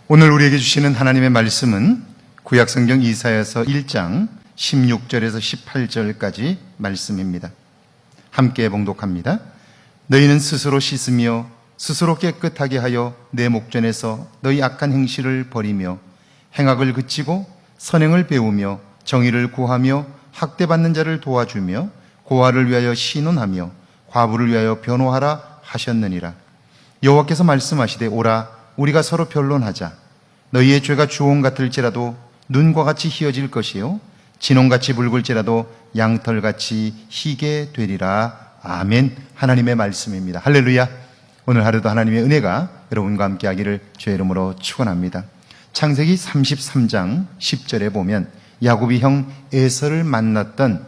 오늘 우리에게 주시는 하나님의 말씀은 구약성경 이사야서 1장 16절에서 18절까지 말씀입니다. 함께 봉독합니다. 너희는 스스로 씻으며 스스로 깨끗하게 하여 내 목전에서 너희 악한 행실을 버리며 행악을 그치고 선행을 배우며 정의를 구하며 학대받는 자를 도와주며 고아를 위하여 신원하며 과부를 위하여 변호하라 하셨느니라. 여호와께서 말씀하시되 오라 우리가 서로 변론하자. 너희의 죄가 주홍 같을지라도 눈과 같이 희어질 것이요 진홍같이 붉을지라도 양털같이 희게 되리라. 아멘. 하나님의 말씀입니다. 할렐루야. 오늘 하루도 하나님의 은혜가 여러분과 함께 하기를 주의 이름으로 축원합니다. 창세기 33장 10절에 보면 야곱이 형 에서를 만났던,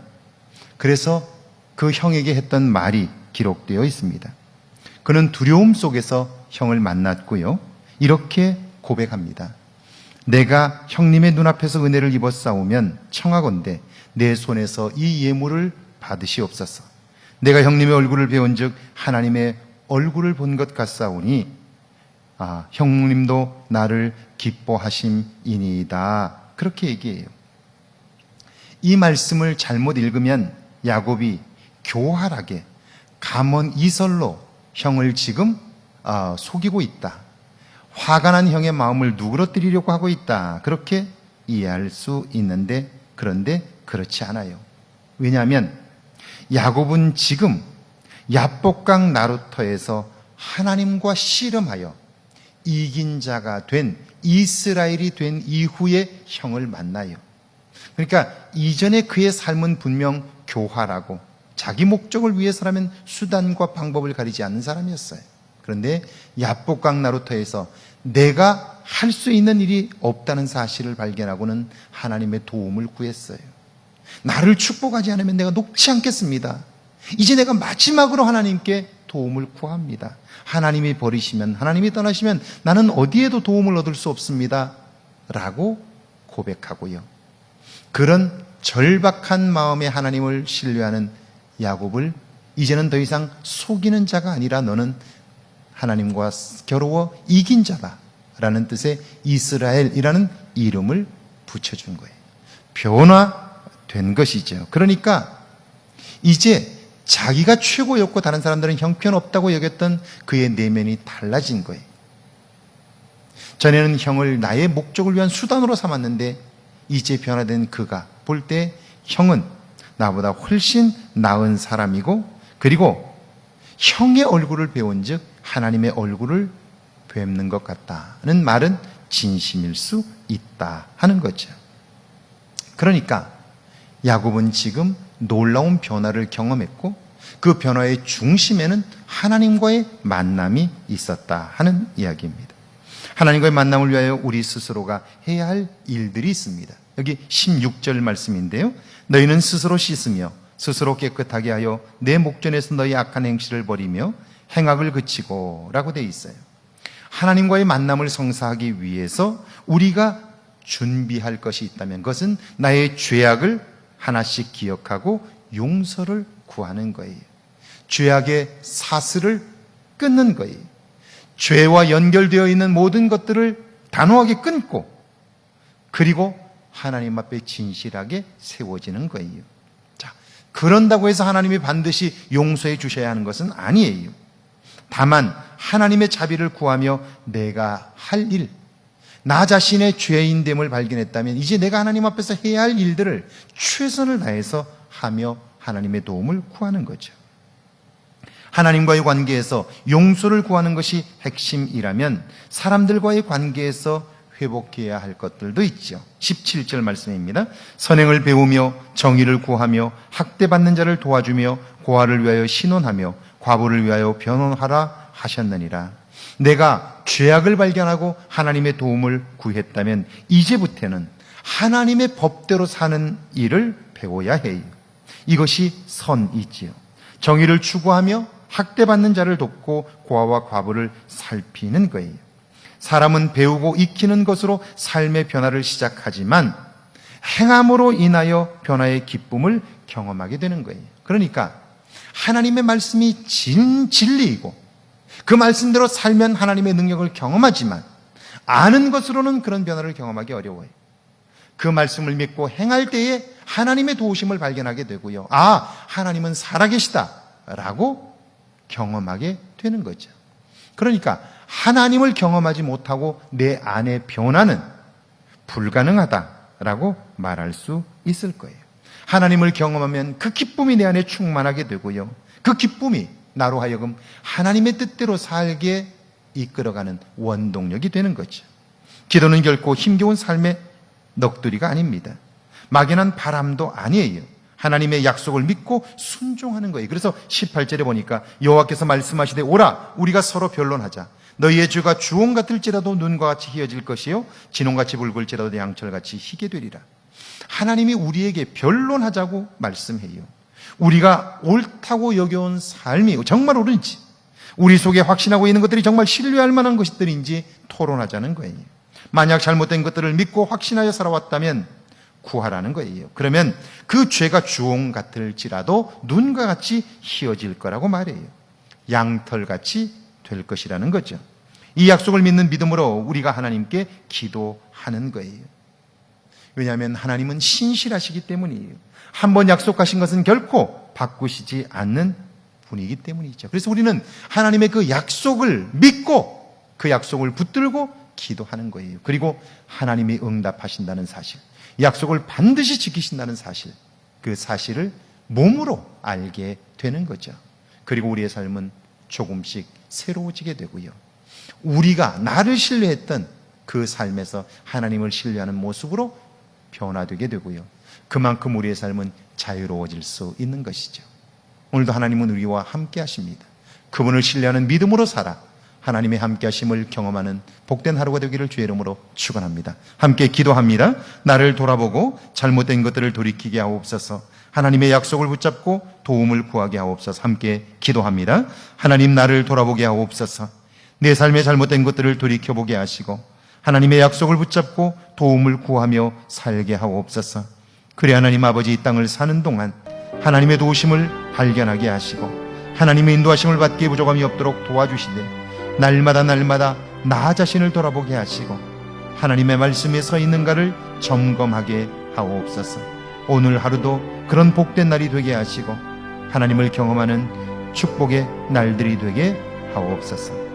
그래서 그 형에게 했던 말이 기록되어 있습니다. 그는 두려움 속에서 형을 만났고요, 이렇게 고백합니다. 내가 형님의 눈앞에서 은혜를 입었사오면 청하건대 내 손에서 이 예물을 받으시옵소서. 내가 형님의 얼굴을 배운즉 하나님의 얼굴을 본 것 같사오니 형님도 나를 기뻐하심이니이다. 그렇게 얘기해요. 이 말씀을 잘못 읽으면 야곱이 교활하게 감언 이설로 형을 지금 속이고 있다, 화가 난 형의 마음을 누그러뜨리려고 하고 있다, 그렇게 이해할 수 있는데, 그런데 그렇지 않아요. 왜냐하면 야곱은 지금 야복강 나루터에서 하나님과 씨름하여 이긴 자가 된, 이스라엘이 된 이후에 형을 만나요. 그러니까 이전에 그의 삶은 분명 교활하고 자기 목적을 위해서라면 수단과 방법을 가리지 않는 사람이었어요. 그런데 야복강 나루터에서 내가 할 수 있는 일이 없다는 사실을 발견하고는 하나님의 도움을 구했어요. 나를 축복하지 않으면 내가 녹지 않겠습니다. 이제 내가 마지막으로 하나님께 도움을 구합니다. 하나님이 버리시면, 하나님이 떠나시면 나는 어디에도 도움을 얻을 수 없습니다 라고 고백하고요, 그런 절박한 마음에 하나님을 신뢰하는 야곱을 이제는 더 이상 속이는 자가 아니라 너는 하나님과 겨루어 이긴 자다 라는 뜻의 이스라엘이라는 이름을 붙여준 거예요. 변화된 것이죠. 그러니까 이제 자기가 최고였고 다른 사람들은 형편없다고 여겼던 그의 내면이 달라진 거예요. 전에는 형을 나의 목적을 위한 수단으로 삼았는데 이제 변화된 그가 볼 때 형은 나보다 훨씬 나은 사람이고, 그리고 형의 얼굴을 배운 즉 하나님의 얼굴을 뵙는 것 같다는 말은 진심일 수 있다 하는 거죠. 그러니까 야곱은 지금 놀라운 변화를 경험했고 그 변화의 중심에는 하나님과의 만남이 있었다 하는 이야기입니다. 하나님과의 만남을 위하여 우리 스스로가 해야 할 일들이 있습니다. 여기 16절 말씀인데요, 너희는 스스로 씻으며 스스로 깨끗하게 하여 내 목전에서 너희 악한 행실을 버리며 행악을 그치고 라고 되어 있어요. 하나님과의 만남을 성사하기 위해서 우리가 준비할 것이 있다면 그것은 나의 죄악을 하나씩 기억하고 용서를 구하는 거예요. 죄악의 사슬을 끊는 거예요. 죄와 연결되어 있는 모든 것들을 단호하게 끊고, 그리고 하나님 앞에 진실하게 세워지는 거예요. 자, 그런다고 해서 하나님이 반드시 용서해 주셔야 하는 것은 아니에요. 다만 하나님의 자비를 구하며 내가 할 일, 나 자신의 죄인됨을 발견했다면 이제 내가 하나님 앞에서 해야 할 일들을 최선을 다해서 하며 하나님의 도움을 구하는 거죠. 하나님과의 관계에서 용서를 구하는 것이 핵심이라면 사람들과의 관계에서 회복해야 할 것들도 있죠. 17절 말씀입니다. 선행을 배우며 정의를 구하며 학대받는 자를 도와주며 고아를 위하여 신원하며 과부를 위하여 변호하라 하셨느니라. 내가 죄악을 발견하고 하나님의 도움을 구했다면 이제부터는 하나님의 법대로 사는 일을 배워야 해요. 이것이 선이지요. 정의를 추구하며 학대받는 자를 돕고 고아와 과부를 살피는 거예요. 사람은 배우고 익히는 것으로 삶의 변화를 시작하지만 행함으로 인하여 변화의 기쁨을 경험하게 되는 거예요. 그러니까 하나님의 말씀이 진리이고 그 말씀대로 살면 하나님의 능력을 경험하지만 아는 것으로는 그런 변화를 경험하기 어려워요. 그 말씀을 믿고 행할 때에 하나님의 도우심을 발견하게 되고요. 아, 하나님은 살아계시다라고 경험하게 되는 거죠. 그러니까 하나님을 경험하지 못하고 내 안의 변화는 불가능하다라고 말할 수 있을 거예요. 하나님을 경험하면 그 기쁨이 내 안에 충만하게 되고요. 그 기쁨이 나로 하여금 하나님의 뜻대로 살게 이끌어가는 원동력이 되는 거죠. 기도는 결코 힘겨운 삶의 넋두리가 아닙니다. 막연한 바람도 아니에요. 하나님의 약속을 믿고 순종하는 거예요. 그래서 18절에 보니까 여호와께서 말씀하시되 오라 우리가 서로 변론하자. 너희의 죄가 주홍 같을지라도 눈과 같이 희어질 것이요 진홍같이 붉을지라도 양철같이 희게 되리라. 하나님이 우리에게 변론하자고 말씀해요. 우리가 옳다고 여겨온 삶이 정말 옳은지, 우리 속에 확신하고 있는 것들이 정말 신뢰할 만한 것들인지 토론하자는 거예요. 만약 잘못된 것들을 믿고 확신하여 살아왔다면 구하라는 거예요. 그러면 그 죄가 주홍 같을지라도 눈과 같이 희어질 거라고 말해요. 양털같이 될 것이라는 거죠. 이 약속을 믿는 믿음으로 우리가 하나님께 기도하는 거예요. 왜냐하면 하나님은 신실하시기 때문이에요. 한번 약속하신 것은 결코 바꾸시지 않는 분이기 때문이죠. 그래서 우리는 하나님의 그 약속을 믿고 그 약속을 붙들고 기도하는 거예요. 그리고 하나님이 응답하신다는 사실, 약속을 반드시 지키신다는 사실, 그 사실을 몸으로 알게 되는 거죠. 그리고 우리의 삶은 조금씩 새로워지게 되고요. 우리가 나를 신뢰했던 그 삶에서 하나님을 신뢰하는 모습으로 변화되게 되고요. 그만큼 우리의 삶은 자유로워질 수 있는 것이죠. 오늘도 하나님은 우리와 함께 하십니다. 그분을 신뢰하는 믿음으로 살아 하나님의 함께 하심을 경험하는 복된 하루가 되기를 주의 이름으로 축원합니다. 함께 기도합니다. 나를 돌아보고 잘못된 것들을 돌이키게 하옵소서. 하나님의 약속을 붙잡고 도움을 구하게 하옵소서. 함께 기도합니다. 하나님 나를 돌아보게 하옵소서. 내 삶의 잘못된 것들을 돌이켜보게 하시고 하나님의 약속을 붙잡고 도움을 구하며 살게 하옵소서. 그래 하나님 아버지 이 땅을 사는 동안 하나님의 도우심을 발견하게 하시고 하나님의 인도하심을 받기에 부족함이 없도록 도와주시되 날마다 나 자신을 돌아보게 하시고 하나님의 말씀에 서 있는가를 점검하게 하옵소서. 오늘 하루도 그런 복된 날이 되게 하시고 하나님을 경험하는 축복의 날들이 되게 하옵소서.